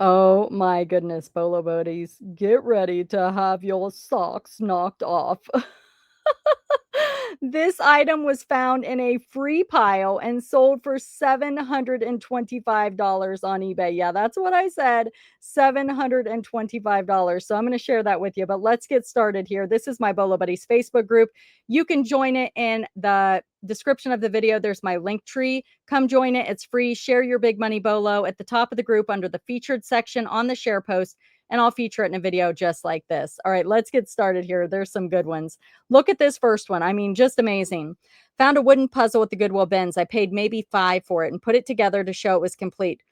Oh my goodness, Bolo buddies, get ready to have your socks knocked off. This item was found in a free pile and sold for $725 on eBay. Yeah, that's what I said, $725. So I'm going to share that with you, but let's get started here. This is my Bolo Buddies Facebook group. You can join it in the description of the video. There's my link tree. Come join it. It's free. Share your big money Bolo at the top of the group under the featured section on the share post, and I'll feature it in a video just like this. All right, let's get started here. There's some good ones. Look at this first one. I mean, just amazing. Found a wooden puzzle at the Goodwill bins. I paid maybe $5 for it and put it together to show it was complete.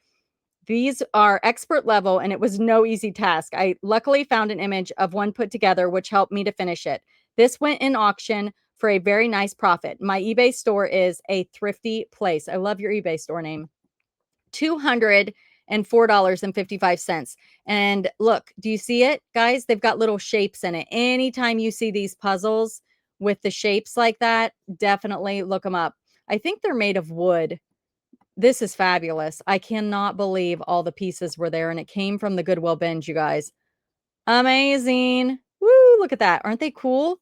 These are expert level, and it was no easy task. I luckily found an image of one put together, which helped me to finish it. This went in auction for a very nice profit. My eBay store is a thrifty place. I love your eBay store name. $204.55. And look, do you see it, guys? They've got little shapes in it. Anytime you see these puzzles with the shapes like that, definitely look them up. I think they're made of wood. This is fabulous. I cannot believe all the pieces were there, and it came from the Goodwill bins, you guys. Amazing. Woo, look at that. Aren't they cool?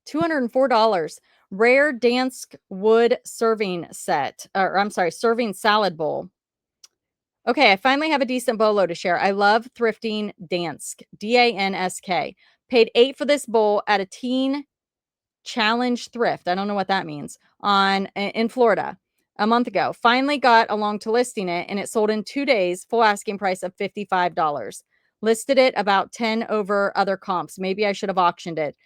$204. Rare Dansk wood serving set, or I'm sorry, serving salad bowl. Okay, I finally have a decent Bolo to share. I love thrifting Dansk, Dansk. Paid $8 for this bowl at a teen challenge thrift. I don't know what that means. In Florida a month ago. Finally got along to listing it, and it sold in 2 days, full asking price of $55. Listed it about 10 over other comps. Maybe I should have auctioned it.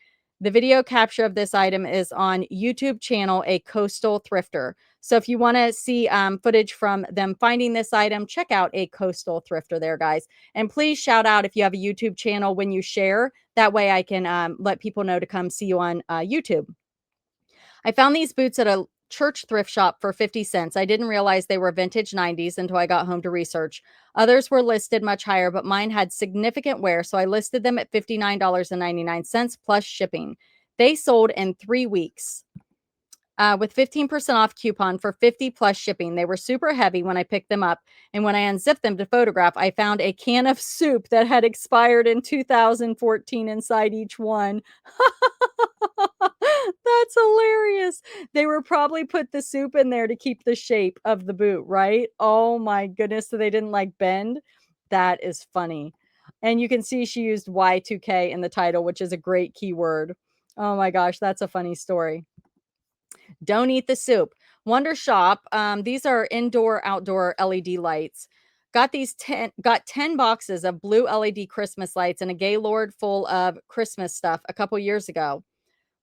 The video capture of this item is on YouTube channel, A Coastal Thrifter. So if you want to see footage from them finding this item, check out A Coastal Thrifter there, guys. And please shout out if you have a YouTube channel when you share. That way I can let people know to come see you on YouTube. I found these boots at a church thrift shop for 50 cents. I didn't realize they were vintage 90s until I got home to research. Others were listed much higher, but mine had significant wear, so I listed them at $59.99 plus shipping. They sold in 3 weeks. With 15% off coupon for 50 plus shipping. They were super heavy when I picked them up. And when I unzipped them to photograph, I found a can of soup that had expired in 2014 inside each one. That's hilarious. They were probably put the soup in there to keep the shape of the boot, right? Oh my goodness. So they didn't like bend. That is funny. And you can see she used Y2K in the title, which is a great keyword. Oh my gosh, that's a funny story. Don't eat the soup. Wonder Shop. These are indoor, outdoor LED lights. Got 10 boxes of blue LED Christmas lights and a Gaylord full of Christmas stuff a couple years ago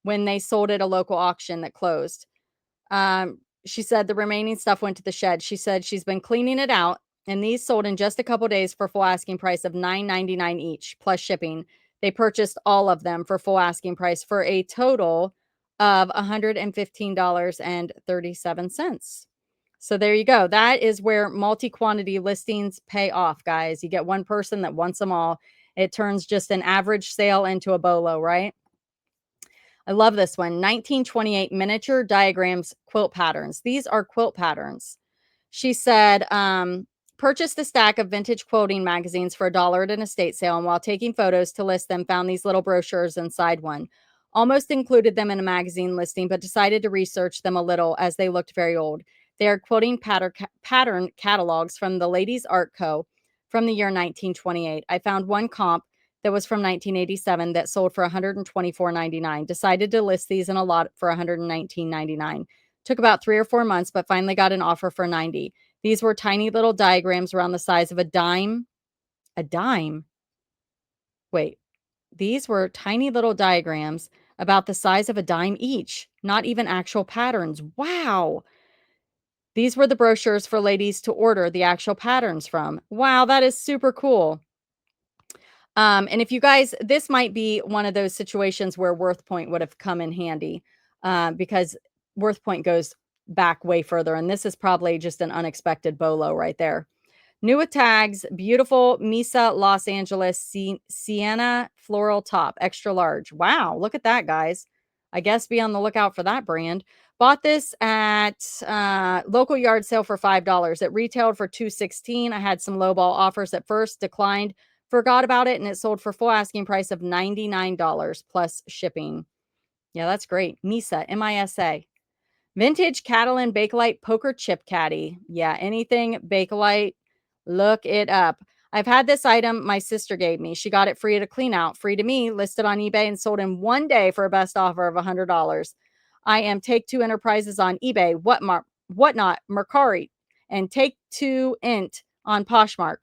when they sold at a local auction that closed. She said the remaining stuff went to the shed. She said she's been cleaning it out, and these sold in just a couple days for full asking price of $9.99 each plus shipping. They purchased all of them for full asking price for a total of $115.37. So there you go. That is where multi-quantity listings pay off, guys. You get one person that wants them all. It turns just an average sale into a Bolo, right? I love this one. 1928 miniature diagrams quilt patterns. These are quilt patterns. She said, purchased a stack of vintage quilting magazines for $1 at an estate sale, and while taking photos to list them, found these little brochures inside one. Almost included them in a magazine listing, but decided to research them a little as they looked very old. They are quilting pattern catalogs from the Ladies Art Co. from the year 1928. I found one comp that was from 1987 that sold for $124.99. Decided to list these in a lot for $119.99. Took about 3 or 4 months, but finally got an offer for $90. These were tiny little diagrams around the size of a dime. A dime? Wait, these were tiny little diagrams about the size of a dime each, not even actual patterns. Wow. These were the brochures for ladies to order the actual patterns from. Wow, that is super cool. And if you guys, this might be one of those situations where WorthPoint would have come in handy because WorthPoint goes back way further. And this is probably just an unexpected Bolo right there. New with tags, beautiful Misa Los Angeles Sienna floral top, extra large. Wow, look at that, guys. I guess be on the lookout for that brand. Bought this at local yard sale for $5. It retailed for $2.16. I had some lowball offers at first, declined, forgot about it, and it sold for full asking price of $99 plus shipping. Yeah, that's great. Misa, M-I-S-A. Vintage Catalan Bakelite Poker Chip Caddy. Yeah, anything Bakelite, look it up. I've had this item my sister gave me. She got it free at a clean out, free to me, listed on eBay and sold in one day for a best offer of $100. I am Take Two Enterprises on eBay, Whatnot, Mercari, and Take Two Int on Poshmark.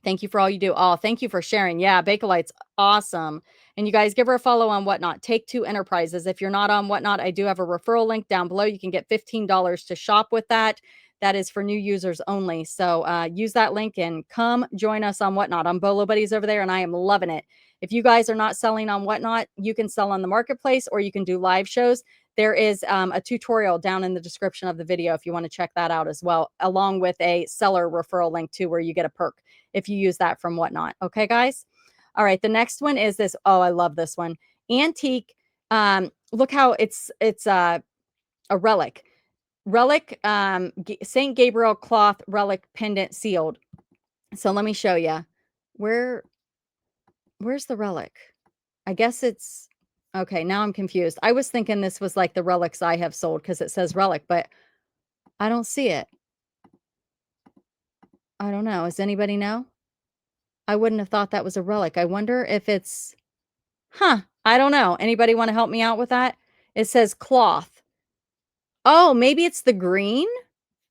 Thank you for all you do. Oh, thank you for sharing. Yeah, Bakelite's awesome. And you guys give her a follow on Whatnot. Take Two Enterprises. If you're not on Whatnot, I do have a referral link down below. You can get $15 to shop with that. That is for new users only. So use that link and come join us on Whatnot. I'm Bolo Buddies over there, and I am loving it. If you guys are not selling on Whatnot, you can sell on the marketplace or you can do live shows. There is a tutorial down in the description of the video if you want to check that out as well, along with a seller referral link too, where you get a perk if you use that from Whatnot. Okay, guys? All right, the next one is this. Oh, I love this one. Antique. Look how it's a relic. Relic, St. Gabriel cloth relic pendant sealed. So let me show you. Where's the relic? I guess it's okay. Now I'm confused. I was thinking this was like the relics I have sold because it says relic, but I don't see it. I don't know. Does anybody know? I wouldn't have thought that was a relic. I wonder if it's, I don't know. Anybody want to help me out with that? It says cloth. Oh, maybe it's the green,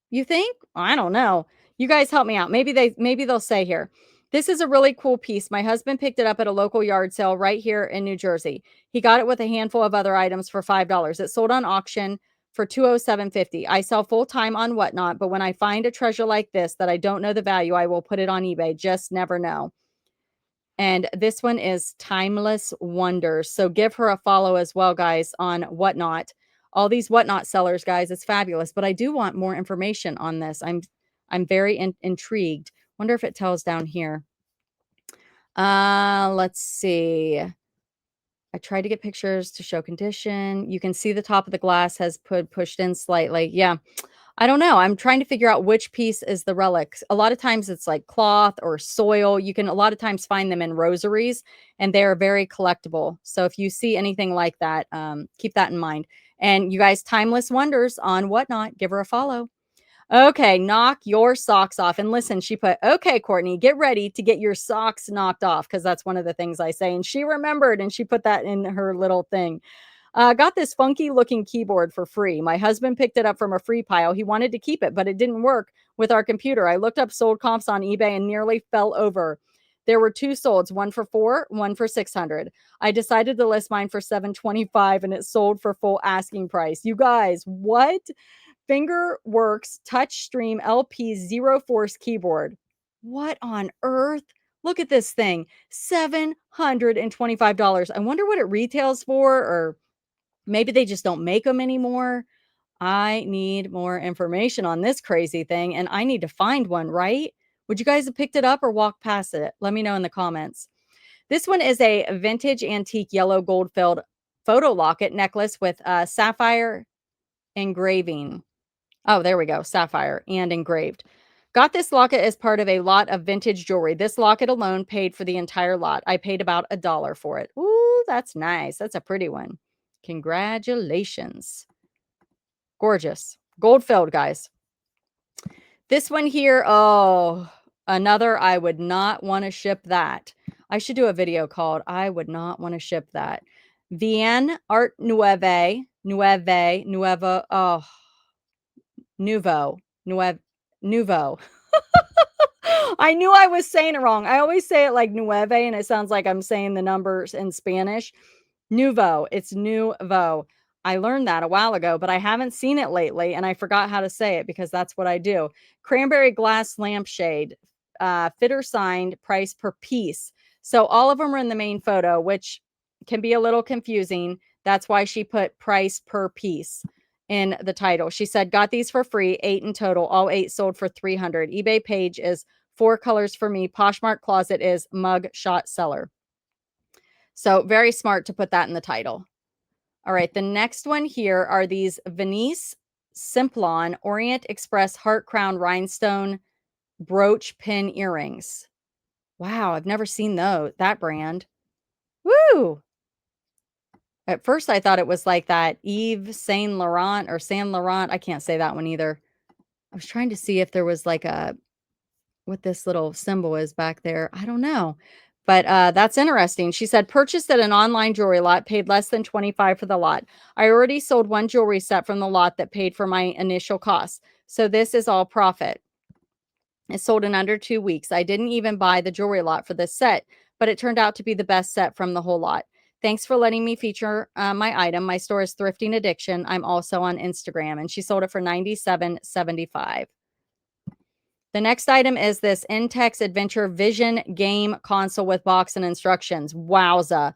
you think? I don't know. You guys help me out. Maybe they'll say here. This is a really cool piece. My husband picked it up at a local yard sale right here in New Jersey. He got it with a handful of other items for $5. It sold on auction for $207.50. I sell full time on Whatnot, but when I find a treasure like this that I don't know the value, I will put it on eBay. Just never know. And this one is Timeless Wonders. So give her a follow as well, guys, on Whatnot. All these Whatnot sellers, guys, it's fabulous. But I do want more information on this. I'm very intrigued. Wonder if it tells down here. Let's see. I tried to get pictures to show condition. You can see the top of the glass has pushed in slightly. Yeah. I don't know. I'm trying to figure out which piece is the relics. A lot of times it's like cloth or soil. You can a lot of times find them in rosaries and they're very collectible. So if you see anything like that, keep that in mind. And you guys, Timeless Wonders on Whatnot, give her a follow. Okay, knock your socks off. And listen, she put, okay, Courtney, get ready to get your socks knocked off because that's one of the things I say. And she remembered and she put that in her little thing. Got this funky looking keyboard for free. My husband picked it up from a free pile. He wanted to keep it, but it didn't work with our computer. I looked up sold comps on eBay and nearly fell over. There were two solds, one for $400, one for $600. I decided to list mine for $725 and it sold for full asking price. You guys, what? Fingerworks Touchstream LP Zero Force keyboard. What on earth? Look at this thing. $725. I wonder what it retails for, or maybe they just don't make them anymore. I need more information on this crazy thing, and I need to find one, right? Would you guys have picked it up or walked past it? Let me know in the comments. This one is a vintage antique yellow gold filled photo locket necklace with sapphire engraving. Oh, there we go. Sapphire and engraved. Got this locket as part of a lot of vintage jewelry. This locket alone paid for the entire lot. I paid about $1 for it. Ooh, that's nice. That's a pretty one. Congratulations. Gorgeous. Gold filled, guys. This one here, oh, another I would not want to ship that. I should do a video called I would not want to ship that. Vienne Art Nuevo, oh, Nouveau. I knew I was saying it wrong. I always say it like nueve, and it sounds like I'm saying the numbers in Spanish. Nouveau. It's nouveau. I learned that a while ago, but I haven't seen it lately, and I forgot how to say it because that's what I do. Cranberry glass lampshade, fitter signed, price per piece. So all of them are in the main photo, which can be a little confusing. That's why she put price per piece in the title. She said, got these for free, 8 in total. All 8 sold for $300. eBay page is 4 colors for me. Poshmark closet is mug shot seller. So very smart to put that in the title. All right, the next one here are these Venice Simplon Orient Express Heart Crown Rhinestone Brooch Pin Earrings. Wow, I've never seen that brand. Woo! At first, I thought it was like that Yves Saint Laurent or Saint Laurent. I can't say that one either. I was trying to see if there was like a what this little symbol is back there. I don't know. But that's interesting. She said, purchased at an online jewelry lot, paid less than 25 for the lot. I already sold one jewelry set from the lot that paid for my initial costs. So this is all profit. It sold in under 2 weeks. I didn't even buy the jewelry lot for this set, but it turned out to be the best set from the whole lot. Thanks for letting me feature my item. My store is Thrifting Addiction. I'm also on Instagram, and she sold it for $97.75. The next item is this Intex Adventure Vision game console with box and instructions. Wowza.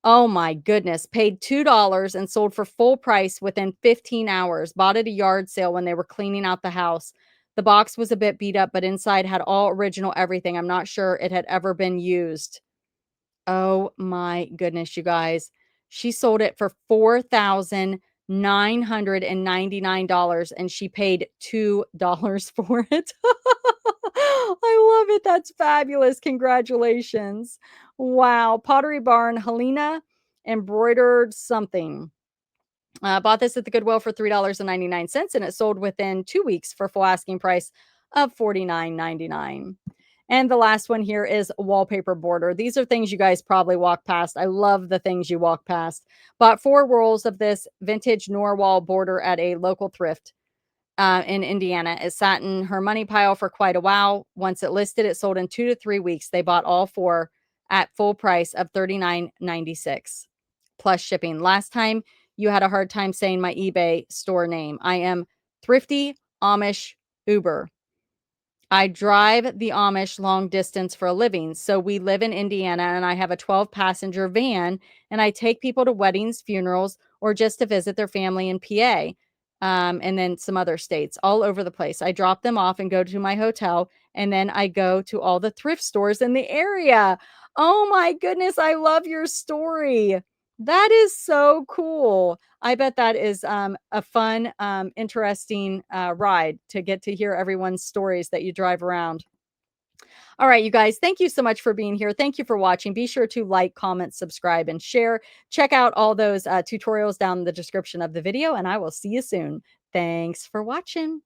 Oh my goodness. Paid $2 and sold for full price within 15 hours. Bought at a yard sale when they were cleaning out the house. The box was a bit beat up, but inside had all original everything. I'm not sure it had ever been used. Oh my goodness, you guys. She sold it for $4,999 and she paid $2 for it. I love it. That's fabulous. Congratulations. Wow. Pottery Barn, Helena embroidered something. Bought this at the Goodwill for $3.99 and it sold within 2 weeks for full asking price of $49.99. And the last one here is wallpaper border. These are things you guys probably walk past. I love the things you walk past. Bought 4 rolls of this vintage Norwal border at a local thrift in Indiana. It sat in her money pile for quite a while. Once it listed, it sold in 2 to 3 weeks. They bought all 4 at full price of $39.96 plus shipping. Last time you had a hard time saying my eBay store name. I am Thrifty Amish Uber. I drive the Amish long distance for a living. So we live in Indiana and I have a 12-passenger van and I take people to weddings, funerals, or just to visit their family in PA. And then some other states all over the place. I drop them off and go to my hotel and then I go to all the thrift stores in the area. Oh my goodness, I love your story. That is so cool. I bet that is a fun, interesting ride to get to hear everyone's stories that you drive around. All right, you guys, thank you so much for being here. Thank you for watching. Be sure to like, comment, subscribe, and share. Check out all those tutorials down in the description of the video, and I will see you soon. Thanks for watching.